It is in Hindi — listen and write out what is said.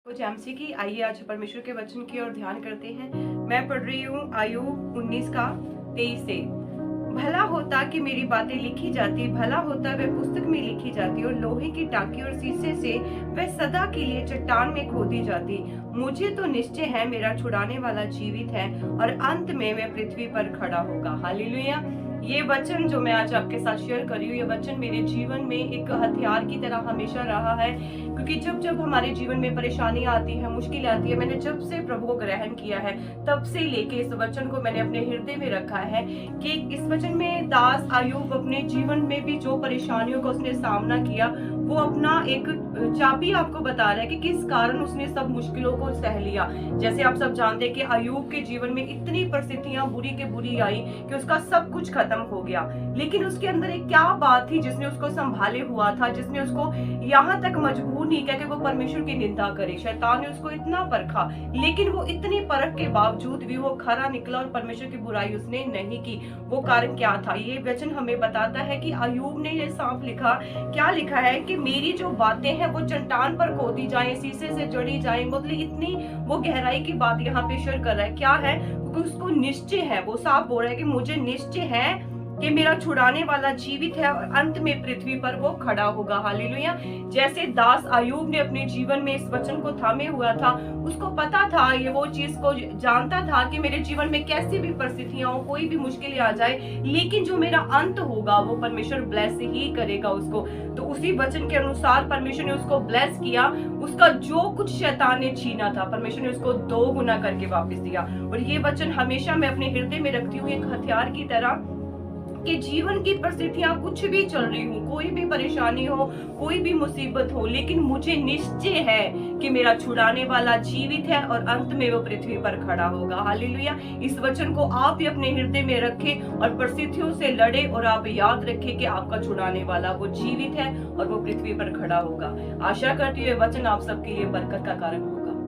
कुछ एमसी की। आइए आज परमेश्वर के वचन की ओर ध्यान करते हैं। मैं पढ़ रही हूँ आयुब 19 का 23 से। भला होता कि मेरी बातें लिखी जाती, भला होता वह पुस्तक में लिखी जाती और लोहे की टाकी और शीशे से वह सदा के लिए चट्टान में खोदी जाती। मुझे तो निश्चय है मेरा छुड़ाने वाला जीवित है और अंत में वह पृथ्वी पर खड़ा होगा। हालेलुया। ये वचन जो मैं आज आपके साथ शेयर कर रही हूँ, ये वचन मेरे जीवन में एक हथियार की तरह हमेशा रहा है, क्योंकि जब जब हमारे जीवन में परेशानी आती है, मुश्किल आती है, मैंने जब से प्रभु को ग्रहण किया है तब से लेके इस वचन को मैंने अपने हृदय में रखा है कि इस वचन में दास आयुब अपने जीवन में भी जो परेशानियों का उसने सामना किया, वो अपना एक चाबी आपको बता रहा है कि किस कारण उसने सब मुश्किलों को सह लिया। जैसे आप सब जानते हैं कि आयुब के जीवन में इतनी परिस्थितियां बुरी के बुरी आई कि उसका सब कुछ खत्म हो गया, लेकिन उसके अंदर एक क्या बात थी जिसने उसको संभाले हुआ था, जिसने उसको यहाँ तक मजबूर नहीं किया कि वो परमेश्वर की निंदा करे। शैतान ने उसको इतना परखा, लेकिन वो इतनी परख के बावजूद भी वो खरा निकला और परमेश्वर की बुराई उसने नहीं की। वो कारण क्या था? ये वचन हमें बताता है कि आयुब ने ये साफ लिखा, क्या लिखा है कि मेरी जो बातें हैं वो चट्टान पर खोदी जाए, शीशे से जड़ी जाए। मतलब इतनी वो गहराई की बात यहाँ पे शेयर कर रहा है। क्या है? क्योंकि उसको निश्चय है, वो साफ बोल रहा है कि मुझे निश्चय है कि मेरा छुड़ाने वाला जीवित है और अंत में पृथ्वी पर वो खड़ा होगा। हालेलुया। जैसे दास आयुब ने अपने जीवन में इस वचन को थामे हुआ था, उसको पता था, ये वो चीज को जानता था कि मेरे जीवन में कैसी भी परिस्थितियां हो, कोई भी मुश्किलें आ जाए, लेकिन जो मेरा अंत होगा वो परमेश्वर ब्लेस ही करेगा उसको। तो उसी वचन के अनुसार परमेश्वर ने उसको ब्लेस किया। उसका जो कुछ शैतान ने छीना था, परमेश्वर ने उसको 2 गुना करके वापस दिया। और ये वचन हमेशा मैं अपने हृदय में रखती हूँ, एक हथियार की तरह, कि जीवन की परिस्थितियां कुछ भी चल रही हो, कोई भी परेशानी हो, कोई भी मुसीबत हो, लेकिन मुझे निश्चय है कि मेरा छुड़ाने वाला जीवित है और अंत में वो पृथ्वी पर खड़ा होगा। हालेलुया। इस वचन को आप भी अपने हृदय में रखें और परिस्थितियों से लड़े, और आप याद रखें कि आपका छुड़ाने वाला वो जीवित है और वो पृथ्वी पर खड़ा होगा। आशा करती हूँ ये वचन आप सबके लिए बरकत का कारण